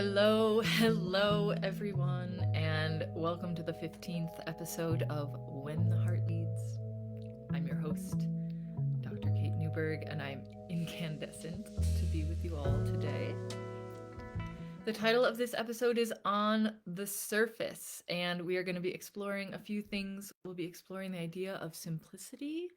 Hello, everyone, and welcome to the 15th episode of When the Heart Leads. I'm your host, Dr. Kate Newberg, and I'm incandescent to be with you all today. The title of this episode is On the Surface, and we are going to be exploring a few things. We'll be exploring the idea of simplicity.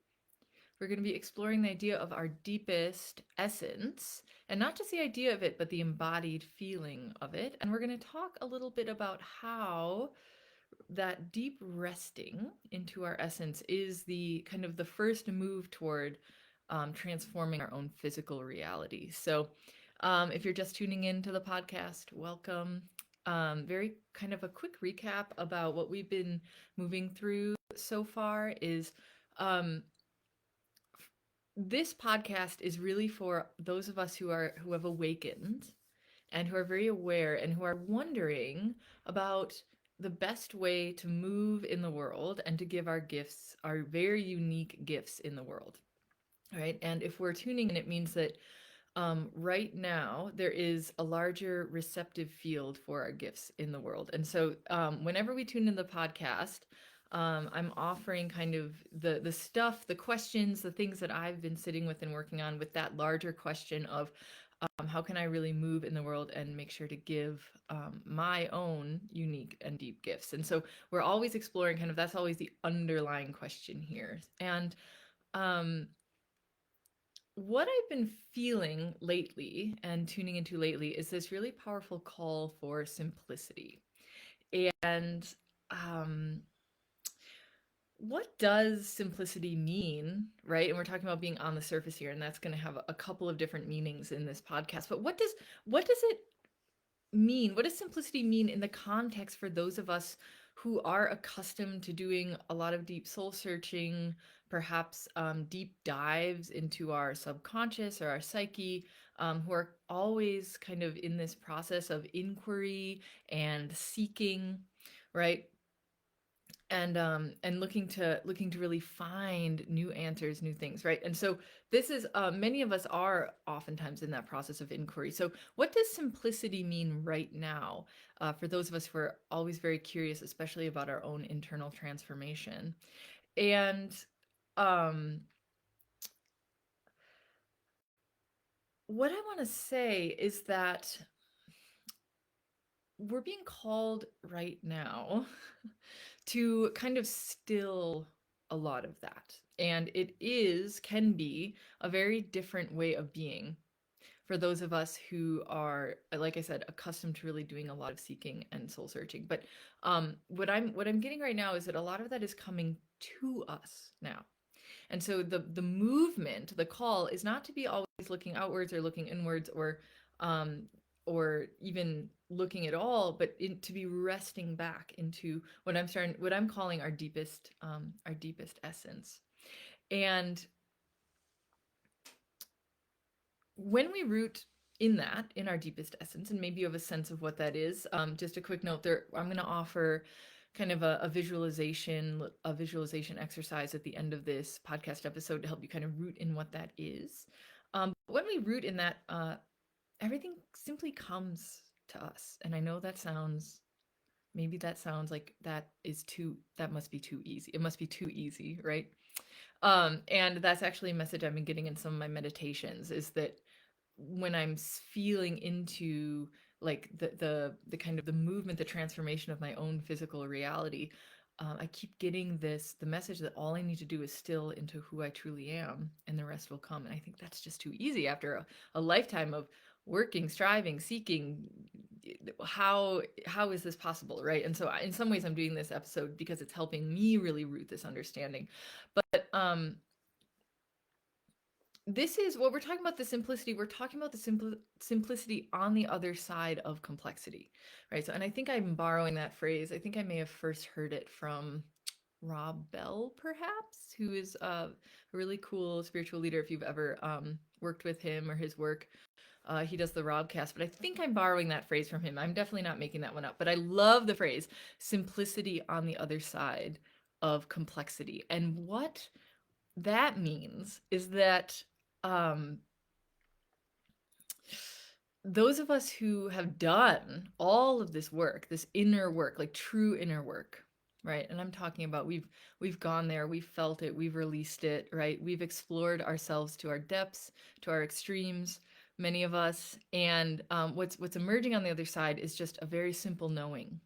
We're going to be exploring the idea of our deepest essence, and not just the idea of it, but the embodied feeling of it. And we're going to talk a little bit about how that deep resting into our essence is the kind of the first move toward transforming our own physical reality. So, if you're just tuning into the podcast, welcome. Very kind of a quick recap about what we've been moving through so far is um, this podcast is really for those of us who have awakened and who are very aware and who are wondering about the best way to move in the world and to give our gifts, our very unique gifts in the world. Right. And if we're tuning in, it means that right now there is a larger receptive field for our gifts in the world. And so whenever we tune in the podcast, I'm offering kind of the stuff, the questions, the things that I've been sitting with and working on with that larger question of how can I really move in the world and make sure to give my own unique and deep gifts. And so we're always exploring kind of that's always the underlying question here. And um, what I've been feeling lately and tuning into lately is this really powerful call for simplicity. And um, what does simplicity mean, right? And we're talking about being on the surface here, and that's going to have a couple of different meanings in this podcast. But what does it mean? What does simplicity mean in the context for those of us who are accustomed to doing a lot of deep soul searching, perhaps deep dives into our subconscious or our psyche, who are always kind of in this process of inquiry and seeking, right? And looking to really find new answers, new things, right? And so this is many of us are oftentimes in that process of inquiry. So what does simplicity mean right now for those of us who are always very curious, especially about our own internal transformation? And um what I want to say is that we're being called right now to kind of still a lot of that. And it can be a very different way of being for those of us who are, like I said, accustomed to really doing a lot of seeking and soul searching. But what I'm getting right now is that a lot of that is coming to us now. And so the movement, the call is not to be always looking outwards or looking inwards um, or even looking at all, but to be resting back into what I'm calling our deepest essence. And when we root in that, in our deepest essence, and maybe you have a sense of what that is, just a quick note there, I'm going to offer kind of a visualization exercise at the end of this podcast episode to help you kind of root in what that is. When we root in that, everything simply comes to us. And I know maybe that sounds like that must be too easy. It must be too easy, right? And that's actually a message I've been getting in some of my meditations is that when I'm feeling into like the kind of the movement, the transformation of my own physical reality, I keep getting the message that all I need to do is still into who I truly am, and the rest will come. And I think that's just too easy after a lifetime of working, striving, seeking. How is this possible, right? And so, in some ways, I'm doing this episode because it's helping me really root this understanding. But this is what we're talking about, the simplicity. We're talking about the simplicity on the other side of complexity, right? So, and I think I'm borrowing that phrase. I think I may have first heard it from Rob Bell, perhaps, who is a really cool spiritual leader. If you've ever worked with him or his work, he does the Robcast, but I think I'm borrowing that phrase from him. I'm definitely not making that one up, but I love the phrase simplicity on the other side of complexity. And what that means is that um, those of us who have done all of this work, this inner work, like true inner work, right? And I'm talking about we've gone there, we've felt it, we've released it, right? We've explored ourselves to our depths, to our extremes, many of us. And what's emerging on the other side is just a very simple knowing.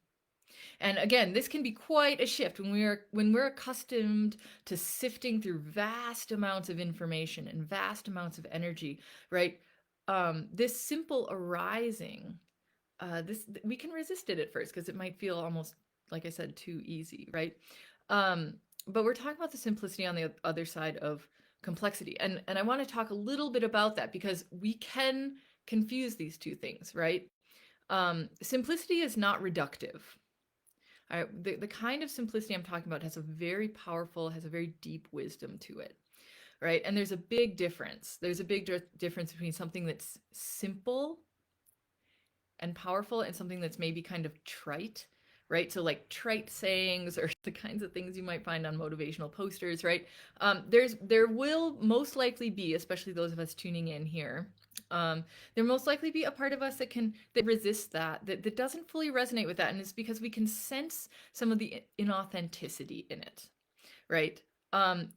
And again, this can be quite a shift when we're accustomed to sifting through vast amounts of information and vast amounts of energy, right? This simple arising, this we can resist it at first because it might feel almost, like I said, too easy, right? Um, but we're talking about the simplicity on the other side of complexity, and I want to talk a little bit about that because we can confuse these two things, right? Simplicity is not reductive. The kind of simplicity I'm talking about has a very powerful, has a very deep wisdom to it, right? And there's a big difference. There's a big difference between something that's simple and powerful and something that's maybe kind of trite, right? So like trite sayings or the kinds of things you might find on motivational posters, right? There will most likely be, especially those of us tuning in here, there most likely be a part of us that resists that doesn't fully resonate with that, and it's because we can sense some of the inauthenticity in it, right?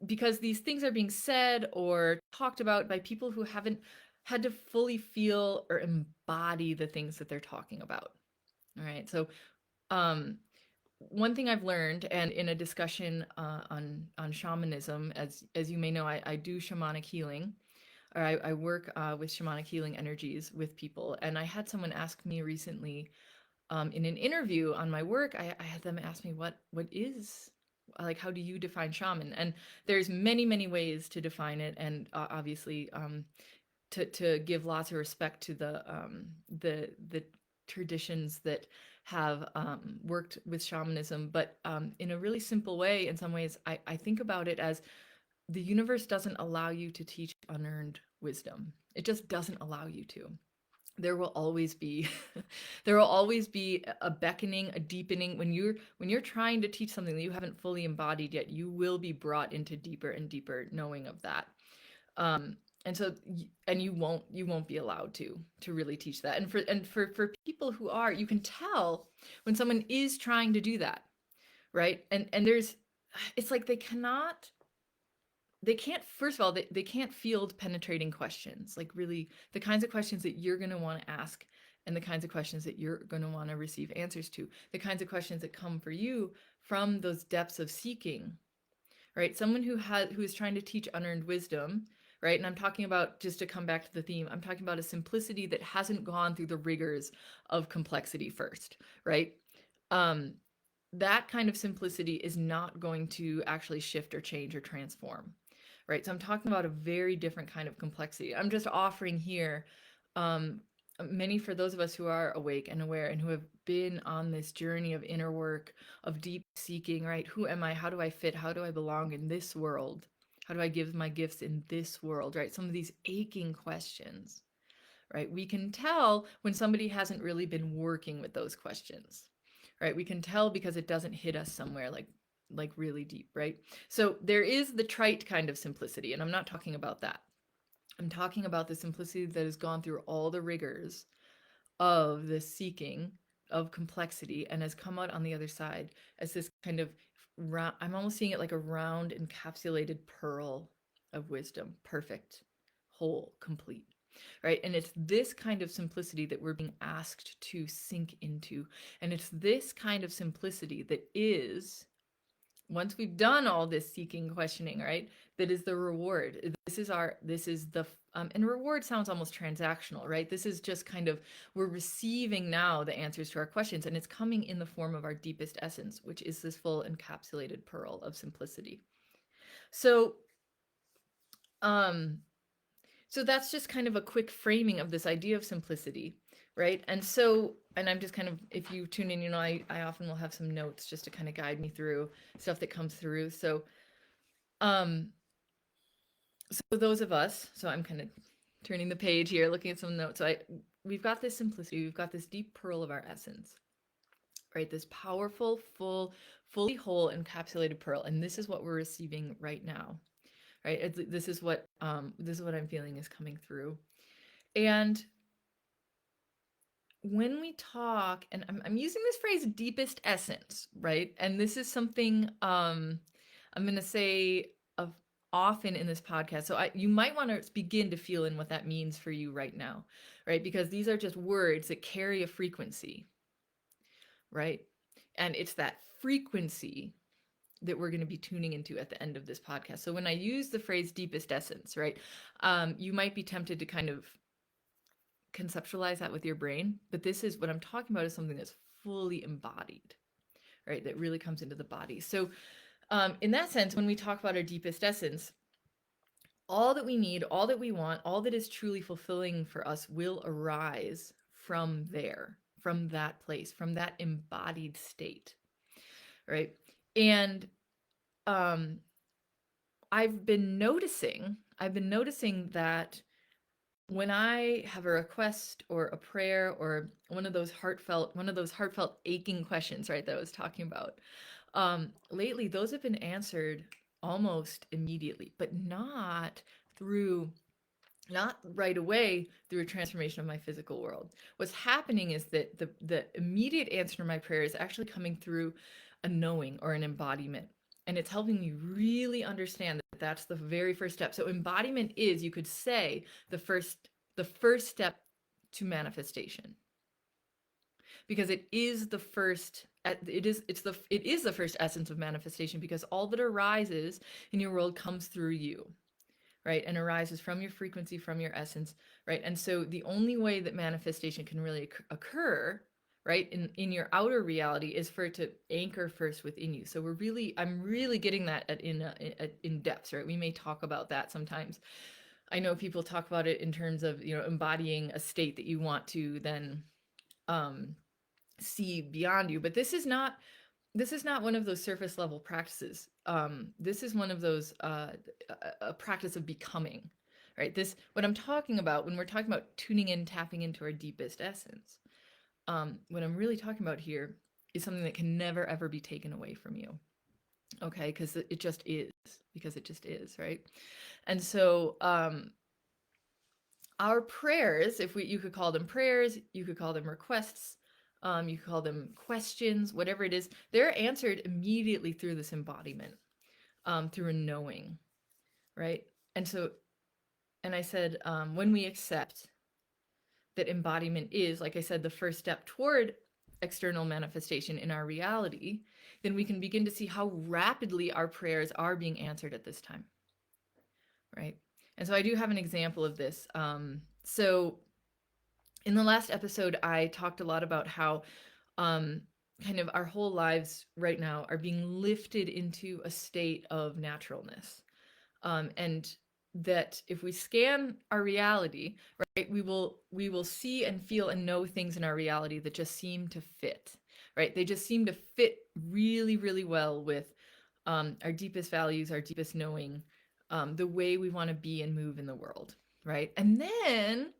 Because these things are being said or talked about by people who haven't had to fully feel or embody the things that they're talking about. All right. So, um, one thing I've learned, and in a discussion on shamanism, as you may know, I do shamanic healing, or I work with shamanic healing energies with people. And I had someone ask me recently, in an interview on my work, I had them ask me what is, like, how do you define shaman? And there's many ways to define it, and obviously, to give lots of respect to the traditions that have worked with shamanism, but in a really simple way. In some ways, I think about it as the universe doesn't allow you to teach unearned wisdom. It just doesn't allow you to. There will always be there will always be a beckoning, a deepening. When you're trying to teach something that you haven't fully embodied yet, you will be brought into deeper and deeper knowing of that. um and so and you won't be allowed to really teach that. And for people who are, you can tell when someone is trying to do that, right? And there's, it's like they can't, first of all, they can't field penetrating questions, like really the kinds of questions that you're going to want to ask, and the kinds of questions that you're going to want to receive answers to, the kinds of questions that come for you from those depths of seeking, right? Someone who is trying to teach unearned wisdom, right? And I'm talking about, just to come back to the theme, I'm talking about a simplicity that hasn't gone through the rigors of complexity first, right? um that kind of simplicity is not going to actually shift or change or transform, right? So I'm talking about a very different kind of complexity. I'm just offering here, um, many, for those of us who are awake and aware and who have been on this journey of inner work, of deep seeking, right? Who am I? How do I fit? How do I belong in this world? How do I give my gifts in this world, right? Some of these aching questions, right? We can tell when somebody hasn't really been working with those questions, right? We can tell because it doesn't hit us somewhere like really deep, right? So there is the trite kind of simplicity, and I'm not talking about that. I'm talking about the simplicity that has gone through all the rigors of the seeking of complexity and has come out on the other side as this kind of round, I'm almost seeing it like a round encapsulated pearl of wisdom, perfect, whole, complete, right? And it's this kind of simplicity that we're being asked to sink into. And it's this kind of simplicity that is, once we've done all this seeking, questioning, right, that is the reward. This is the, and reward sounds almost transactional, right? This is just kind of, we're receiving now the answers to our questions, and it's coming in the form of our deepest essence, which is this full encapsulated pearl of simplicity. So, um, so that's just kind of a quick framing of this idea of simplicity, right? And so, and I'm just kind of, if you tune in, I often will have some notes just to kind of guide me through stuff that comes through. Um, so those of us, so I'm kind of turning the page here, looking at some notes. We've got this simplicity, we've got this deep pearl of our essence, right? This powerful, fully whole, encapsulated pearl, and this is what we're receiving right now, right? This is what I'm feeling is coming through, and when we talk, and I'm using this phrase deepest essence, right? And this is something I'm going to say of often in this podcast. So you might want to begin to feel in what that means for you right now, right? Because these are just words that carry a frequency, right? And it's that frequency that we're going to be tuning into at the end of this podcast. So when I use the phrase deepest essence, right, you might be tempted to kind of conceptualize that with your brain, but this is what I'm talking about is something that's fully embodied, right? That really comes into the body. So in that sense, when we talk about our deepest essence, all that we need, all that we want, all that is truly fulfilling for us will arise from there, from that place, from that embodied state, right? And um, I've been noticing that when I have a request or a prayer or one of those heartfelt aching questions, right, that I was talking about, lately those have been answered almost immediately, but through not right away through a transformation of my physical world. What's happening is that the immediate answer to my prayer is actually coming through a knowing or an embodiment. And it's helping me really understand that that's the very first step. So embodiment is, you could say, the first step to manifestation, because it is the first it is the first essence of manifestation, because all that arises in your world comes through you, right? And arises from your frequency, from your essence, right? And so the only way that manifestation can really occur, right, in your outer reality is for it to anchor first within you. So I'm really getting that in depth, right? We may talk about that sometimes. I know people talk about it in terms of, embodying a state that you want to then um, see beyond you, but this is not one of those surface level practices. This is one of those a practice of becoming, right? This what I'm talking about when we're talking about tuning in, tapping into our deepest essence. What I'm really talking about here is something that can never ever be taken away from you. Okay, because it just is, right? And so our prayers, if we you could call them prayers, you could call them requests, you could call them questions, whatever it is, they're answered immediately through this embodiment, through a knowing, right? And so, and I said, when we accept that embodiment is, like I said, the first step toward external manifestation in our reality, then we can begin to see how rapidly our prayers are being answered at this time, right? And so I do have an example of this. So in the last episode, I talked a lot about how um, kind of our whole lives right now are being lifted into a state of naturalness. And that if we scan our reality, right, we will see and feel and know things in our reality that just seem to fit, right? They just seem to fit really, really well with our deepest values, our deepest knowing, the way we want to be and move in the world, right? And then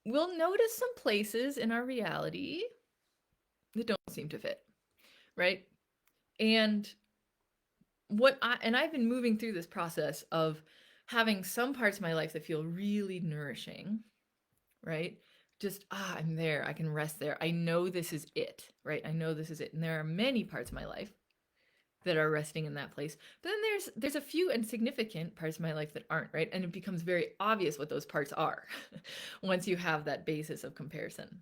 we'll notice some places in our reality that don't seem to fit, right? And I've been moving through this process of having some parts of my life that feel really nourishing, right? Just I'm there, I can rest there. I know this is it, right? I know this is it. And there are many parts of my life that are resting in that place. But then there's a few insignificant parts of my life that aren't, right? And it becomes very obvious what those parts are once you have that basis of comparison.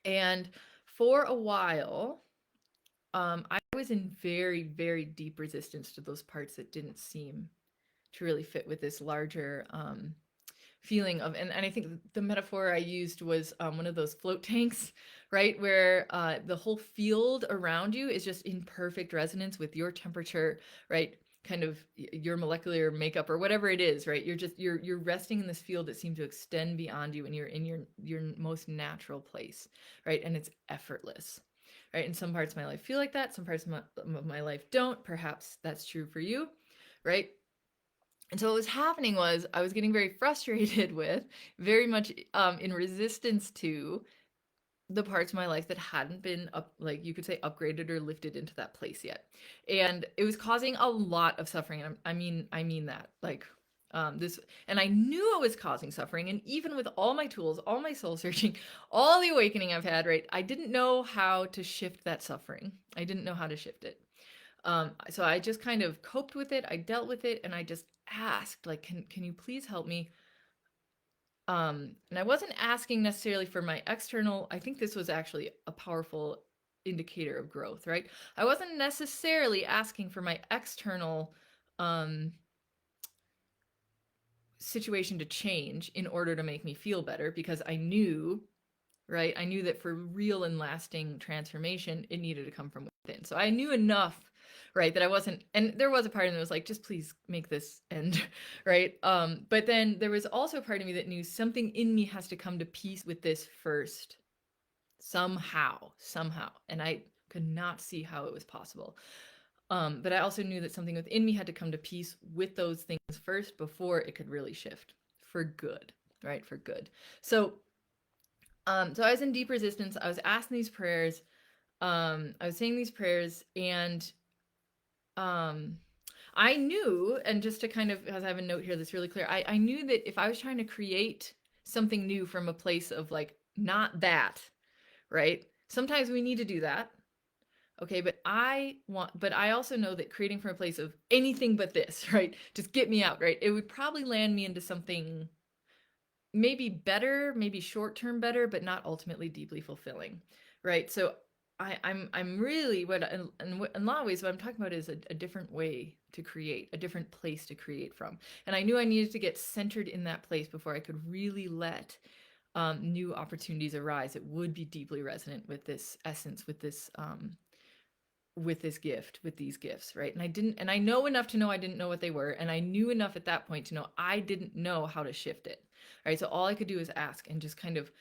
And for a while, I was in very, very deep resistance to those parts that didn't seem to really fit with this larger feeling of, and I think the metaphor I used was one of those float tanks, right? Where the whole field around you is just in perfect resonance with your temperature, right? Kind of your molecular makeup or whatever it is, right? You're resting in this field that seems to extend beyond you, and you're in your most natural place, right? And it's effortless, right? And some parts of my life feel like that, some parts of my life don't. Perhaps that's true for you, right? And so what was happening was I was getting very frustrated with, very much in resistance to the parts of my life that hadn't been up, like you could say, upgraded or lifted into that place yet. And it was causing a lot of suffering. And I mean that, like, This, and I knew it was causing suffering. And even with all my tools, all my soul searching, all the awakening I've had, right, I didn't know how to shift that suffering. I didn't know how to shift it. So I just kind of coped with it. I dealt with it, and I just asked, like, can you please help me? And I wasn't asking necessarily for my external. I think this was actually a powerful indicator of growth, right? I wasn't necessarily asking for my external um, situation to change in order to make me feel better, because I knew, right? I knew that for real and lasting transformation, it needed to come from within. So I knew enough, right, that I wasn't, and there was a part of me that was like, just please make this end, right? But then there was also a part of me that knew something in me has to come to peace with this first, somehow. And I could not see how it was possible. But I also knew that something within me had to come to peace with those things first before it could really shift for good, right? For good. So I was in deep resistance. I was asking these prayers. I was saying these prayers, and um, I knew, and just to kind of, because I have a note here that's really clear, I knew that if I was trying to create something new from a place of like, not that, right? Sometimes we need to do that. Okay, but I also know that creating from a place of anything but this, right? Just get me out, right? It would probably land me into something maybe better, maybe short term better, but not ultimately deeply fulfilling, right? So I'm really what in a lot of ways what I'm talking about is a different way to create, a different place to create from, and I knew I needed to get centered in that place before I could really let new opportunities arise. It would be deeply resonant with this essence, with this gift, with these gifts, right? And I know enough to know I didn't know what they were, and I knew enough at that point to know I didn't know how to shift it, right? So all I could do is ask and just kind of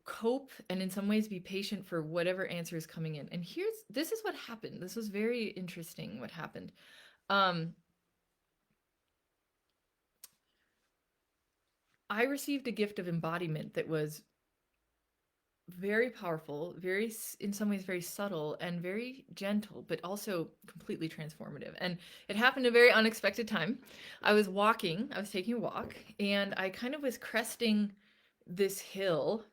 cope, and in some ways be patient for whatever answer is coming in. And this is what happened. This was very interesting what happened. um I received a gift of embodiment that was very powerful, very, in some ways, very subtle and very gentle, but also completely transformative. And it happened a very unexpected time. I was taking a walk, and I kind of was cresting this hill.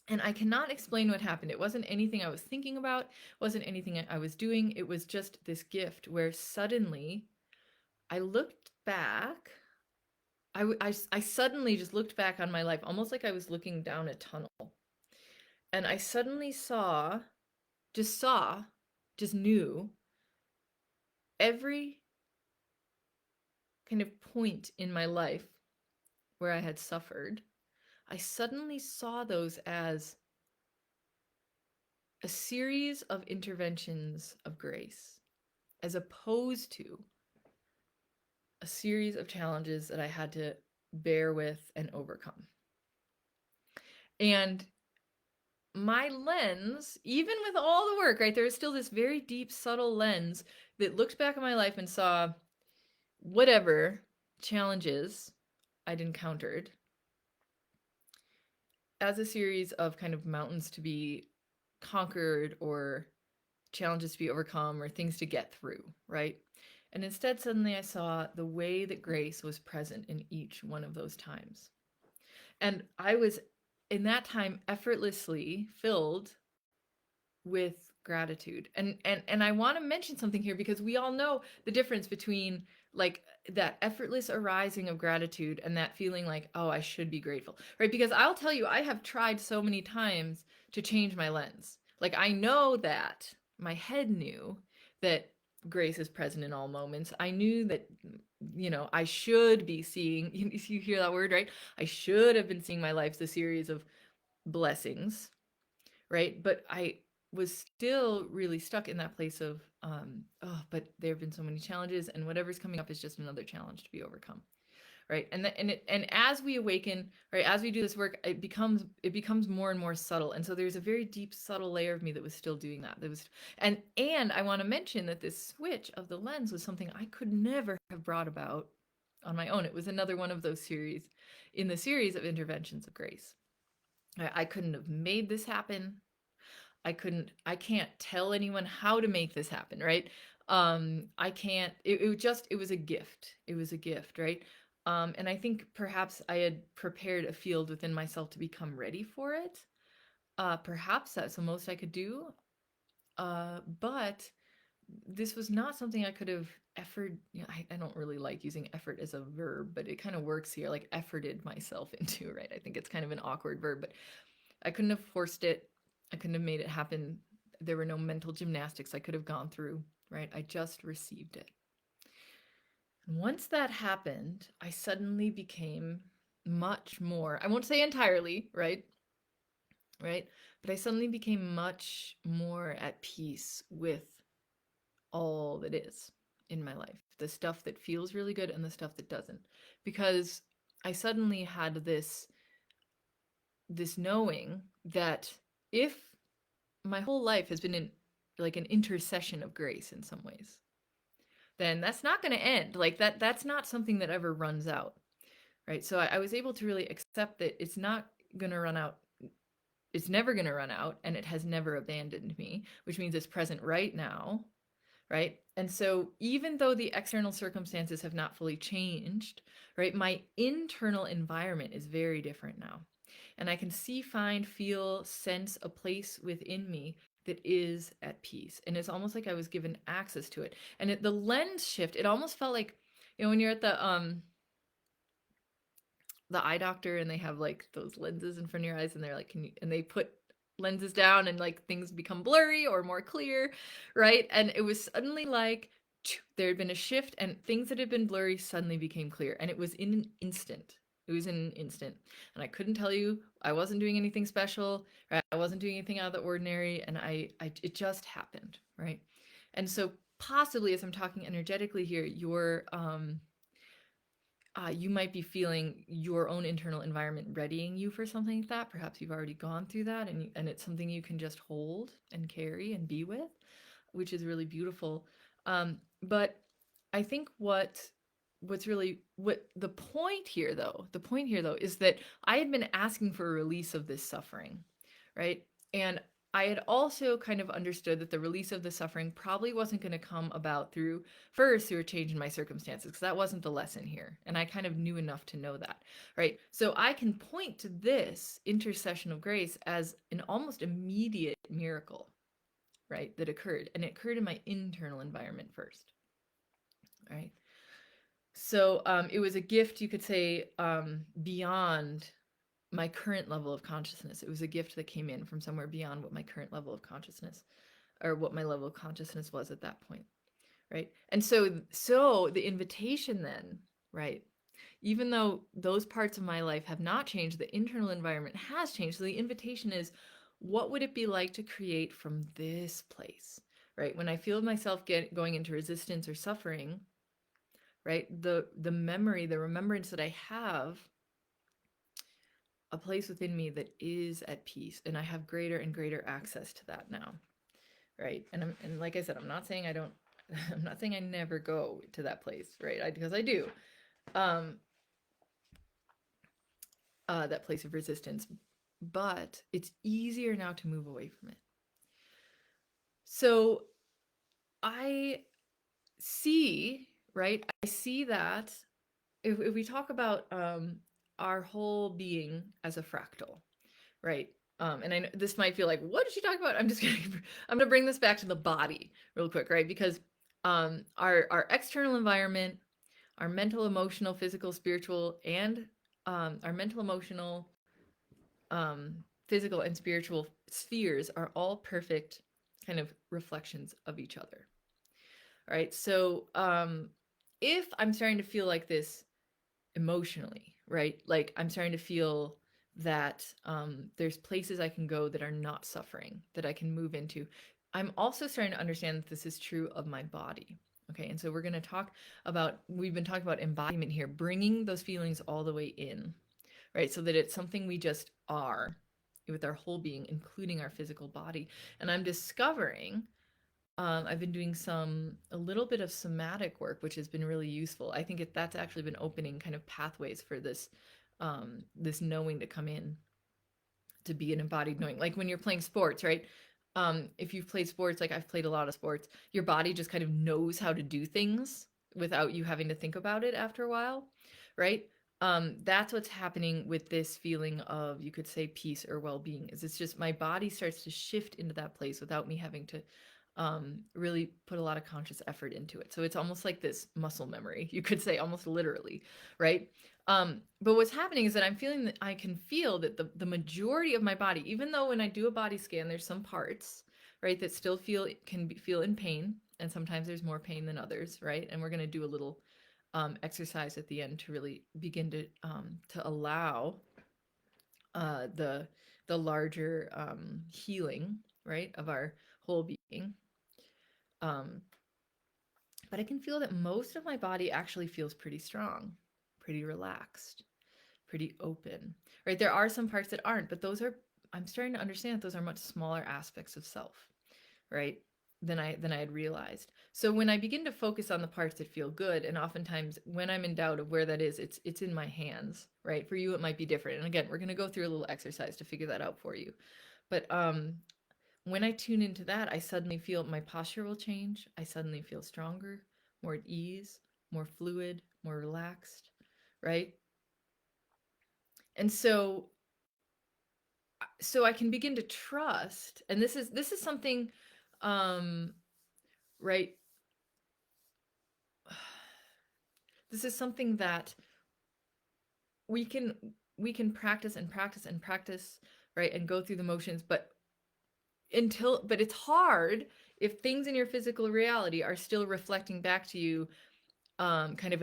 And I cannot explain what happened. It wasn't anything I was thinking about, wasn't anything I was doing. It was just this gift where suddenly I looked back. I suddenly just looked back on my life, almost like I was looking down a tunnel. And I suddenly just saw, just knew every kind of point in my life where I had suffered. I suddenly saw those as a series of interventions of grace, as opposed to a series of challenges that I had to bear with and overcome. And my lens, even with all the work, right, there was still this very deep, subtle lens that looked back at my life and saw whatever challenges I'd encountered as a series of kind of mountains to be conquered, or challenges to be overcome, or things to get through, right? And instead, suddenly I saw the way that grace was present in each one of those times. And I was, in that time, effortlessly filled with gratitude. And I want to mention something here, because we all know the difference between like that effortless arising of gratitude and that feeling like, oh, I should be grateful, right? Because I'll tell you, I have tried so many times to change my lens. Like, I know that my head knew that grace is present in all moments. I knew that, I should be seeing, you hear that word, right? I should have been seeing my life as a series of blessings, right? But I was still really stuck in that place of, oh, but there have been so many challenges, and whatever's coming up is just another challenge to be overcome, right? And as we awaken, right, as we do this work, it becomes more and more subtle. And so there's a very deep, subtle layer of me that was still doing that. And I want to mention that this switch of the lens was something I could never have brought about on my own. It was another one of those series in the series of interventions of grace. I couldn't have made this happen. I can't tell anyone how to make this happen, right? I can't, it was a gift. It was a gift, right? And I think perhaps I had prepared a field within myself to become ready for it. Perhaps that's the most I could do. But this was not something I could have effort. You know, I don't really like using effort as a verb, but it kind of works here, like efforted myself into, right? I think it's kind of an awkward verb, but I couldn't have forced it. I couldn't have made it happen. There were no mental gymnastics I could have gone through, right? I just received it. And once that happened, I suddenly became much more, I won't say entirely, right? Right? But I suddenly became much more at peace with all that is in my life, the stuff that feels really good and the stuff that doesn't. Because I suddenly had this knowing that if my whole life has been in like an intercession of grace in some ways, then that's not going to end. Like that's not something that ever runs out, right? So I was able to really accept that it's not going to run out. It's never going to run out, and it has never abandoned me, which means it's present right now, right? And so even though the external circumstances have not fully changed, right, my internal environment is very different now. And I can see, find, feel, sense a place within me that is at peace. And it's almost like I was given access to it. And the lens shift, it almost felt like, you know, when you're at the eye doctor and they have like those lenses in front of your eyes and they're like, can you, and they put lenses down and like things become blurry or more clear, right? And it was suddenly like there had been a shift and things that had been blurry suddenly became clear. And it was in an instant. It was in an instant. And I couldn't tell you, I wasn't doing anything special, right? I wasn't doing anything out of the ordinary. And it just happened, right? And so possibly as I'm talking energetically here, you might be feeling your own internal environment readying you for something like that. Perhaps you've already gone through that, and it's something you can just hold and carry and be with, which is really beautiful. But I think what's really what the point here though is that I had been asking for a release of this suffering, right? And I had also kind of understood that the release of the suffering probably wasn't going to come about through a change in my circumstances, because that wasn't the lesson here. And I kind of knew enough to know that, right? So I can point to this intercession of grace as an almost immediate miracle, right? That occurred. And it occurred in my internal environment first, right? So it was a gift, you could say, beyond my current level of consciousness. It was a gift that came in from somewhere beyond what my current level of consciousness or what my level of consciousness was at that point, right? And so the invitation then, right? Even though those parts of my life have not changed, the internal environment has changed. So the invitation is, what would it be like to create from this place, right? When I feel myself going into resistance or suffering, right? The memory, the remembrance that I have a place within me that is at peace, and I have greater and greater access to that now, right? And like I said, I'm not saying I don't I'm not saying I never go to that place, right? Because I do. Um that place of resistance, but it's easier now to move away from it. So I see, right? I see that if we talk about our whole being as a fractal, right? And I know this might feel like, what did she talk about? I'm gonna bring this back to the body real quick, right? Because our external environment, our mental, emotional, physical, spiritual, and our mental, emotional, physical, and spiritual spheres are all perfect kind of reflections of each other. All right. So if I'm starting to feel like this emotionally, right? Like I'm starting to feel that there's places I can go that are not suffering, that I can move into. I'm also starting to understand that this is true of my body. Okay. And so we're going to we've been talking about embodiment here, bringing those feelings all the way in, right? So that it's something we just are with our whole being, including our physical body. And I'm discovering I've been doing a little bit of somatic work, which has been really useful. I think that's actually been opening kind of pathways for this knowing to come in, to be an embodied knowing. Like when you're playing sports, right? if you've played sports, like I've played a lot of sports, your body just kind of knows how to do things without you having to think about it after a while, right? That's what's happening with this feeling of, you could say, peace or well-being, is it's just my body starts to shift into that place without me having to really put a lot of conscious effort into it. So it's almost like this muscle memory, you could say, almost literally, right? But what's happening is that I'm feeling that I can feel that the majority of my body, even though when I do a body scan, there's some parts, right, that still feel in pain, and sometimes there's more pain than others, right? And we're going to do a little exercise at the end to really begin to allow the larger healing, right, of our whole being. Um, but I can feel that most of my body actually feels pretty strong, pretty relaxed, pretty open, right? There are some parts that aren't, but I'm starting to understand that those are much smaller aspects of self, right? Than I had realized. So when I begin to focus on the parts that feel good, and oftentimes when I'm in doubt of where that is, it's in my hands, right? For you, it might be different. And again, we're going to go through a little exercise to figure that out for you. But when I tune into that, I suddenly feel my posture will change. I suddenly feel stronger, more at ease, more fluid, more relaxed, right? And so I can begin to trust, and this is something, um, right? This is something that we can we can practice and practice and practice, right? And go through the motions, but it's hard if things in your physical reality are still reflecting back to you kind of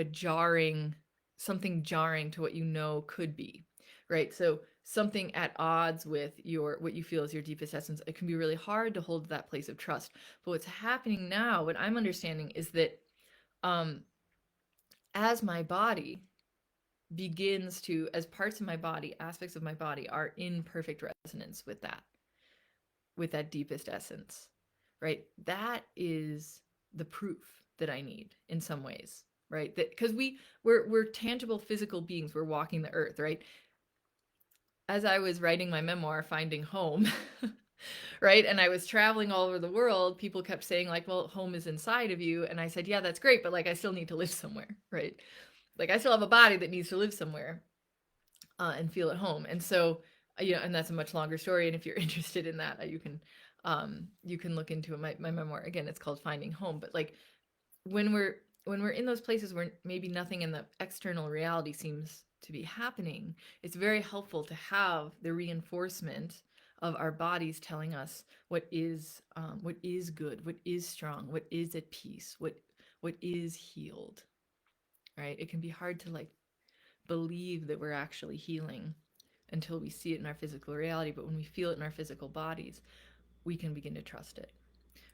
something jarring to what you know could be, right? So something at odds with your what you feel is your deepest essence. It can be really hard to hold that place of trust. But what's happening now, what I'm understanding, is that um, as my body begins to, as parts of my body, aspects of my body are in perfect resonance with that deepest essence, right? That is the proof that I need in some ways, right? That because we're tangible physical beings, we're walking the earth, right? As I was writing my memoir, Finding Home, right? And I was traveling all over the world, people kept saying, like, well, home is inside of you. And I said, yeah, that's great, but like I still need to live somewhere, right? Like I still have a body that needs to live somewhere and feel at home. And so, and that's a much longer story. And if you're interested in that, you can look into it. My memoir, again, it's called Finding Home. But like when we're in those places where maybe nothing in the external reality seems to be happening, it's very helpful to have the reinforcement of our bodies telling us what is good, what is strong, what is at peace, what is healed, right? It can be hard to like believe that we're actually healing until we see it in our physical reality. But when we feel it in our physical bodies, we can begin to trust it.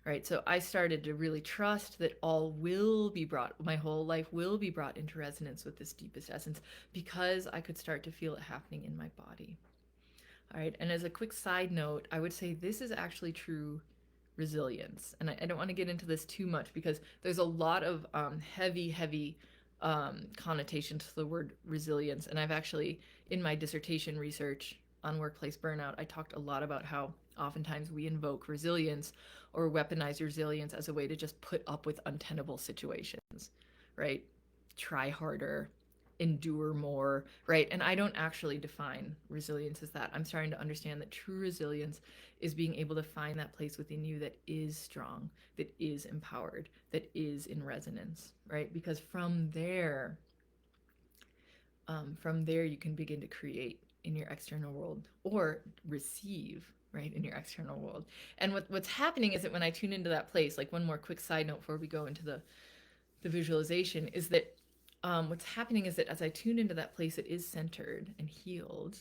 Right. So I started to really trust that my whole life will be brought into resonance with this deepest essence because I could start to feel it happening in my body. All right. And as a quick side note, I would say this is actually true resilience. And I don't want to get into this too much because there's a lot of heavy connotation to the word resilience. And I've actually, in my dissertation research on workplace burnout, I talked a lot about how oftentimes we invoke resilience or weaponize resilience as a way to just put up with untenable situations, right? Try harder, endure more, right? And I don't actually define resilience as that. I'm starting to understand that true resilience is being able to find that place within you that is strong, that is empowered, that is in resonance, right? Because from there you can begin to create in your external world or receive, right, in your external world. And what's happening is that when I tune into that place, like one more quick side note before we go into the visualization, is that what's happening is that as I tune into that place that is centered and healed,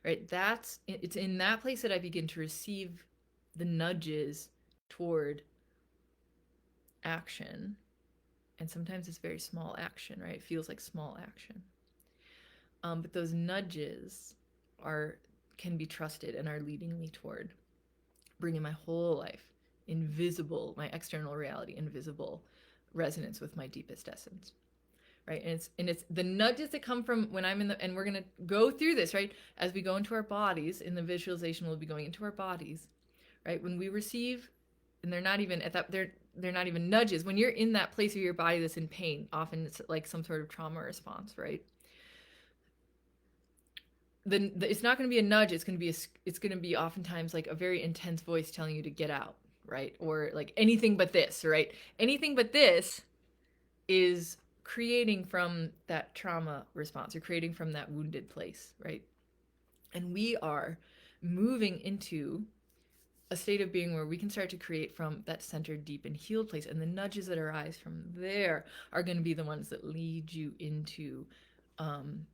right, it's in that place that I begin to receive the nudges toward action. And sometimes it's very small action, right? It feels like small action. But those nudges are can be trusted and are leading me toward bringing my whole life invisible, my external reality, invisible resonance with my deepest essence, right? And it's the nudges that come from when I'm in the, and we're gonna go through this, right? As we go into our bodies in the visualization, we'll be going into our bodies, right? When we receive, and they're not even at that, they're not even nudges. When you're in that place of your body that's in pain, often it's like some sort of trauma response, right? It's not going to be a nudge. It's going to be it's going to be oftentimes like a very intense voice telling you to get out, right? Or like anything but this, right? Anything but this is creating from that trauma response, or creating from that wounded place, right? And we are moving into a state of being where we can start to create from that centered, deep, and healed place. And the nudges that arise from there are going to be the ones that lead you into um,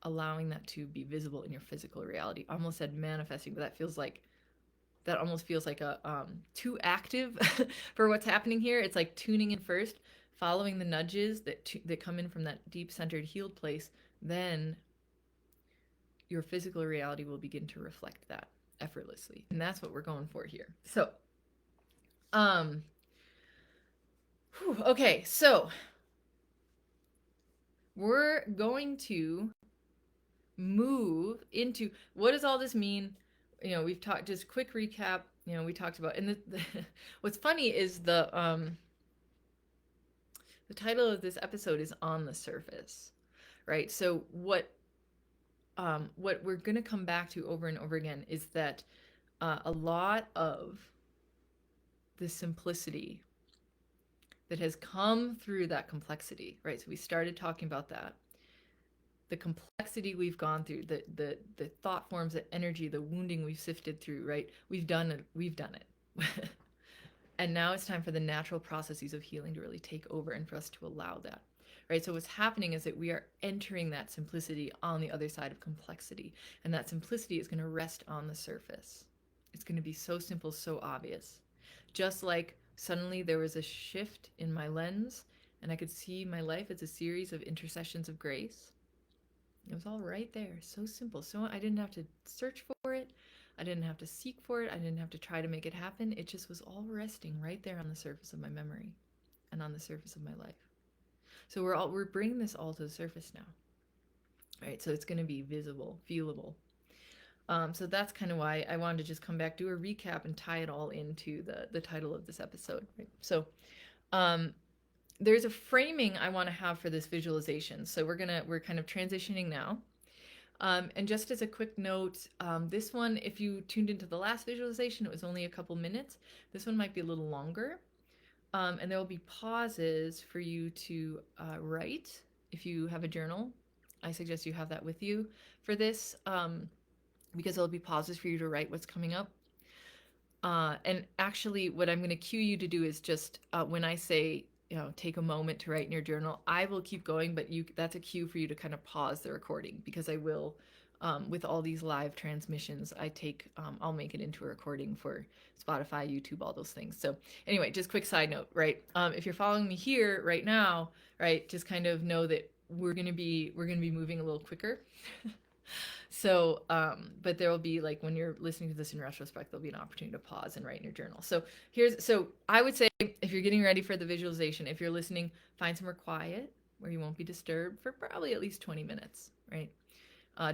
allowing that to be visible in your physical reality. I almost said manifesting, but that almost feels like a too active for what's happening here. It's like tuning in first, following the nudges that come in from that deep, centered, healed place. Then your physical reality will begin to reflect that effortlessly, and that's what we're going for here. So, okay, so we're going to move into, what does all this mean? We've talked, just quick recap. We talked about, and what's funny is the title of this episode is On the Surface, right? So what we're going to come back to over and over again is that a lot of the simplicity that has come through that complexity, right? So we started talking about that. The complexity we've gone through, the thought forms, the energy, the wounding we've sifted through, right? We've done it. And now it's time for the natural processes of healing to really take over, and for us to allow that, right? So what's happening is that we are entering that simplicity on the other side of complexity, and that simplicity is going to rest on the surface. It's going to be so simple, so obvious. Just like suddenly there was a shift in my lens, and I could see my life as a series of intercessions of grace. It was all right there, so simple. So I didn't have to search for it. I didn't have to seek for it. I didn't have to try to make it happen. It just was all resting right there on the surface of my memory and on the surface of my life. So we're bringing this all to the surface now, right? So it's going to be visible, feelable. So that's kind of why I wanted to just come back, do a recap, and tie it all into the title of this episode, right? So there's a framing I want to have for this visualization. So we're kind of transitioning now. And just as a quick note, this one, if you tuned into the last visualization, it was only a couple minutes. This one might be a little longer. And there will be pauses for you to write. If you have a journal, I suggest you have that with you for this, because there'll be pauses for you to write what's coming up. And actually, what I'm going to cue you to do is just when I say, take a moment to write in your journal, I will keep going, but that's a cue for you to kind of pause the recording, because I will, with all these live transmissions, I'll make it into a recording for Spotify, YouTube, all those things. So anyway, just quick side note, right? If you're following me here right now, right, just kind of know that we're going to be moving a little quicker. So, but there will be, like, when you're listening to this in retrospect, there'll be an opportunity to pause and write in your journal. So I would say, if you're getting ready for the visualization, if you're listening, find somewhere quiet where you won't be disturbed for probably at least 20 minutes, right?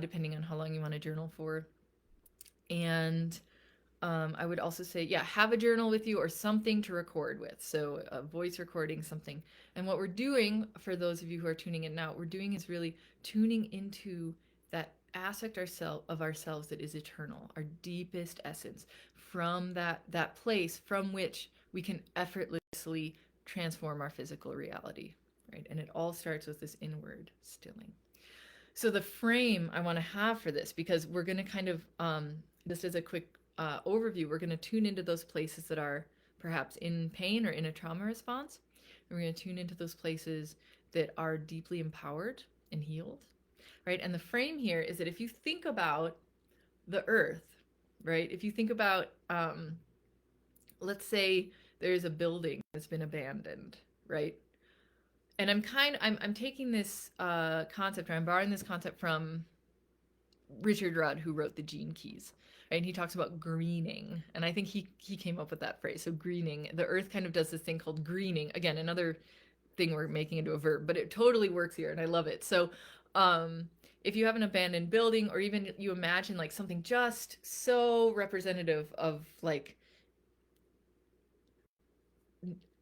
Depending on how long you want to journal for. And I would also say, have a journal with you or something to record with. So a voice recording, something. And what we're doing, for those of you who are tuning in now, what we're doing is really tuning into that aspect of ourselves that is eternal, our deepest essence, from that place from which we can effortlessly transform our physical reality, right? And it all starts with this inward stilling. So the frame I want to have for this, because we're going to kind of, just as a quick overview, we're going to tune into those places that are perhaps in pain or in a trauma response. And we're going to tune into those places that are deeply empowered and healed, right? And the frame here is that if you think about the earth, right? If you think about, let's say there's a building that's been abandoned, right? And I'm taking this concept, or I'm borrowing this concept from Richard Rudd, who wrote The Gene Keys, right? And he talks about greening, and I think he came up with that phrase. So greening, the earth kind of does this thing called greening. Again, another thing we're making into a verb, but it totally works here, and I love it. So if you have an abandoned building, or even you imagine like something just so representative of like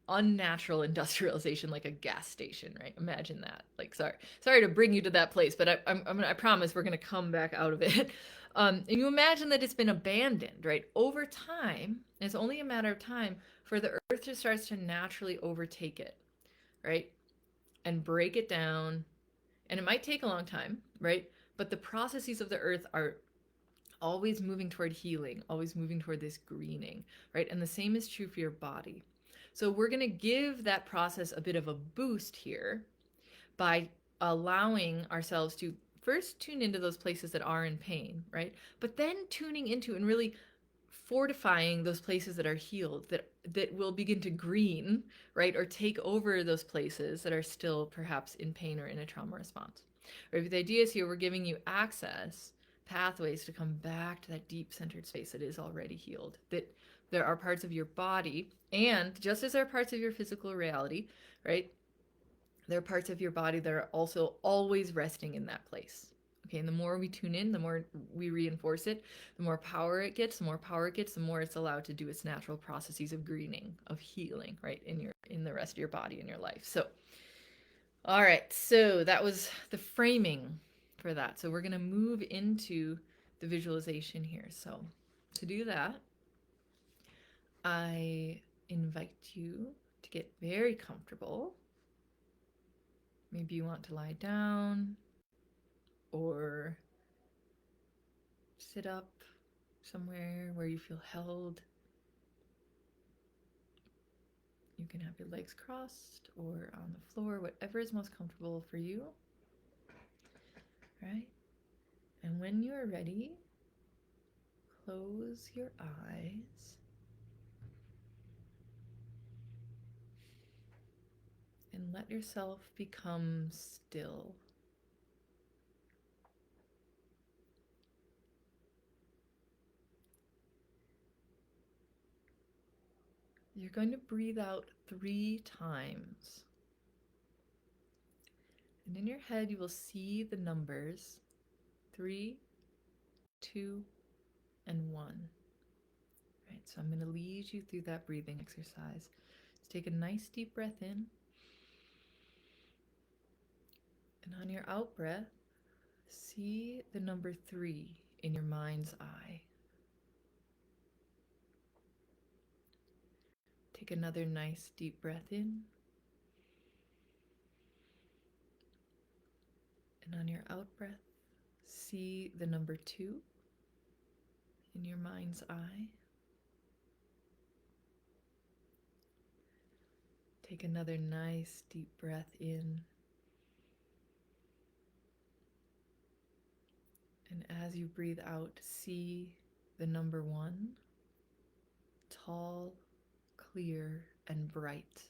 unnatural industrialization, like a gas station, right? Imagine that. Like, sorry to bring you to that place, but I promise we're gonna come back out of it. And you imagine that it's been abandoned, right? Over time, it's only a matter of time for the earth to start to naturally overtake it, right? And break it down. And it might take a long time, right? But the processes of the earth are always moving toward healing, always moving toward this greening, right? And the same is true for your body. So we're going to give that process a bit of a boost here by allowing ourselves to first tune into those places that are in pain, right? But then tuning into and really fortifying those places that are healed, that will begin to green, right? Or take over those places that are still perhaps in pain or in a trauma response. Right? But the idea is here we're giving you access, pathways to come back to that deep centered space that is already healed. That there are parts of your body, and just as there are parts of your physical reality, right? There are parts of your body that are also always resting in that place. Okay, and the more we tune in, the more we reinforce it, the more power it gets, the more power it gets, the more it's allowed to do its natural processes of greening, of healing, right, in the rest of your body and your life. So, all right, so that was the framing for that. So we're going to move into the visualization here. So to do that, I invite you to get very comfortable. Maybe you want to lie down or sit up somewhere where you feel held. You can have your legs crossed or on the floor, whatever is most comfortable for you. Right? And when you are ready, close your eyes and let yourself become still. You're going to breathe out 3 times. And in your head, you will see the numbers 3, 2, and 1. Right, so I'm going to lead you through that breathing exercise. Just take a nice deep breath in. And on your out breath, see the number 3 in your mind's eye. Take another nice deep breath in. And on your out breath, see the number 2 in your mind's eye. Take another nice deep breath in. And as you breathe out, see the number 1, tall, clear, and bright.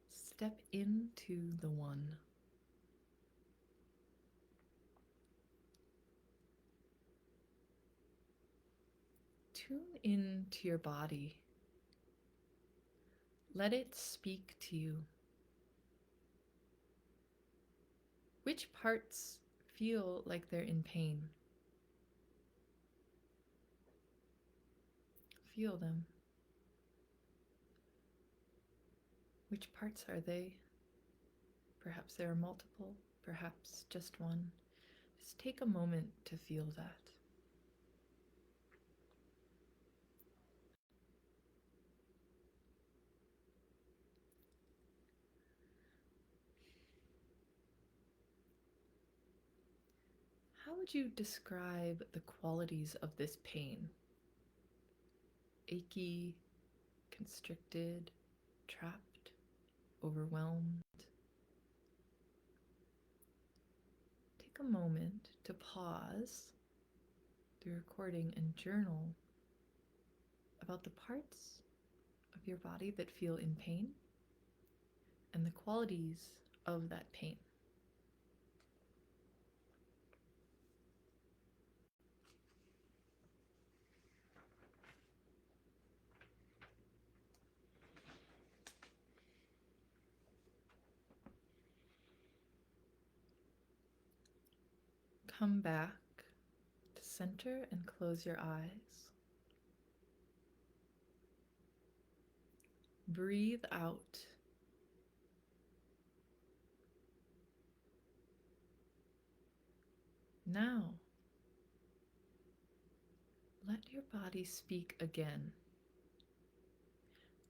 Step into the 1. Tune into your body. Let it speak to you. Which parts feel like they're in pain? Feel them. Which parts are they? Perhaps there are multiple, perhaps just one. Just take a moment to feel that. How would you describe the qualities of this pain? Achy, constricted, trapped, overwhelmed? Take a moment to pause the recording and journal about the parts of your body that feel in pain and the qualities of that pain. come back to center and close your eyes. Breathe out. Now, let your body speak again.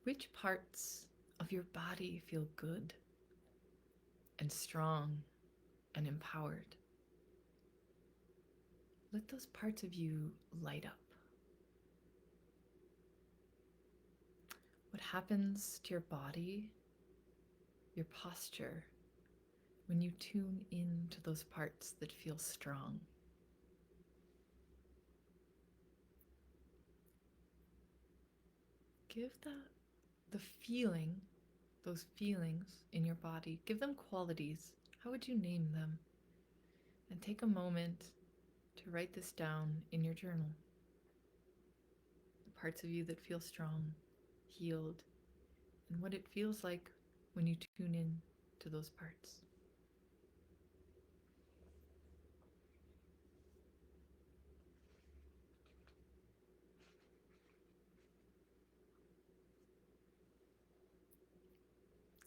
Which parts of your body feel good and strong and empowered? Let those parts of you light up. What happens to your body, your posture, when you tune into those parts that feel strong? Give the feeling, those feelings in your body, give them qualities. How would you name them? And take a moment to write this down in your journal. The parts of you that feel strong, healed, and what it feels like when you tune in to those parts.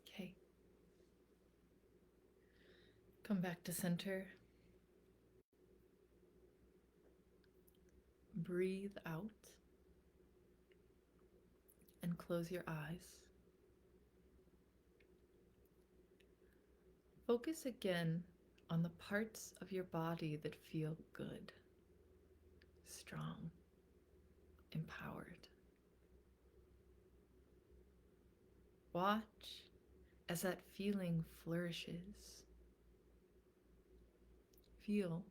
Okay. Come back to center. Breathe out and close your eyes. Focus again on the parts of your body that feel good, strong, empowered. Watch as that feeling flourishes. Feel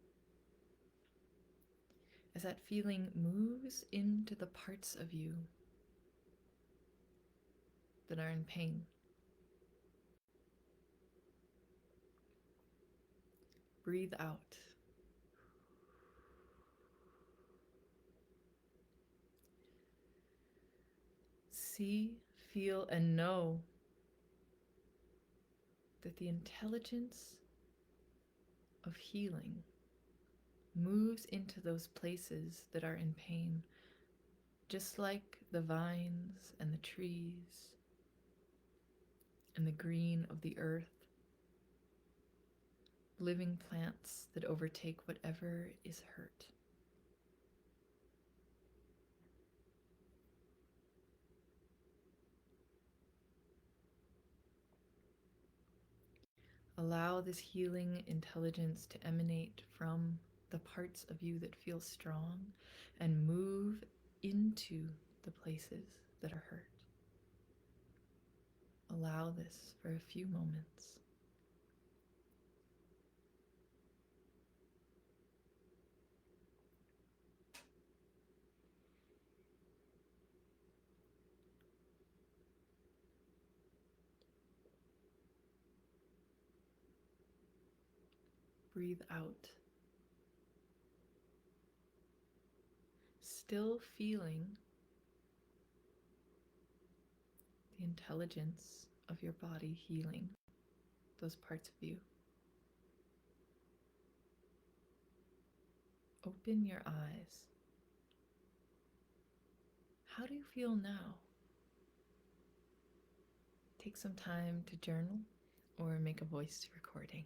as that feeling moves into the parts of you that are in pain. Breathe out. See, feel, and know that the intelligence of healing moves into those places that are in pain, just like the vines and the trees and the green of the earth, living plants that overtake whatever is hurt. Allow this healing intelligence to emanate from the parts of you that feel strong and move into the places that are hurt. Allow this for a few moments. Breathe out. Still feeling the intelligence of your body healing those parts of you. Open your eyes. How do you feel now? Take some time to journal or make a voice recording.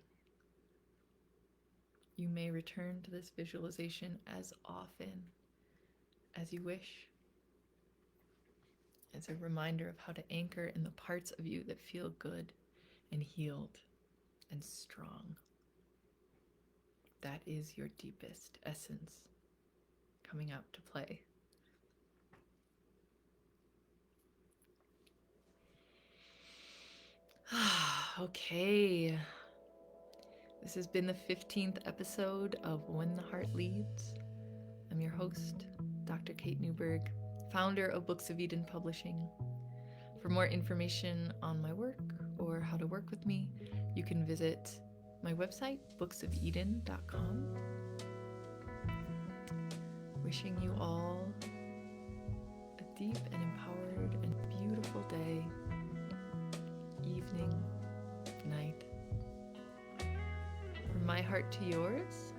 You may return to this visualization as often as you wish, as a reminder of how to anchor in the parts of you that feel good and healed and strong. That is your deepest essence coming out to play. Okay. This has been the 15th episode of When the Heart Leads. I'm your host, Dr. Kate Newberg, founder of Books of Eden Publishing. For more information on my work or how to work with me, you can visit my website, booksofeden.com. Wishing you all a deep and empowered and beautiful day, evening, night. From my heart to yours,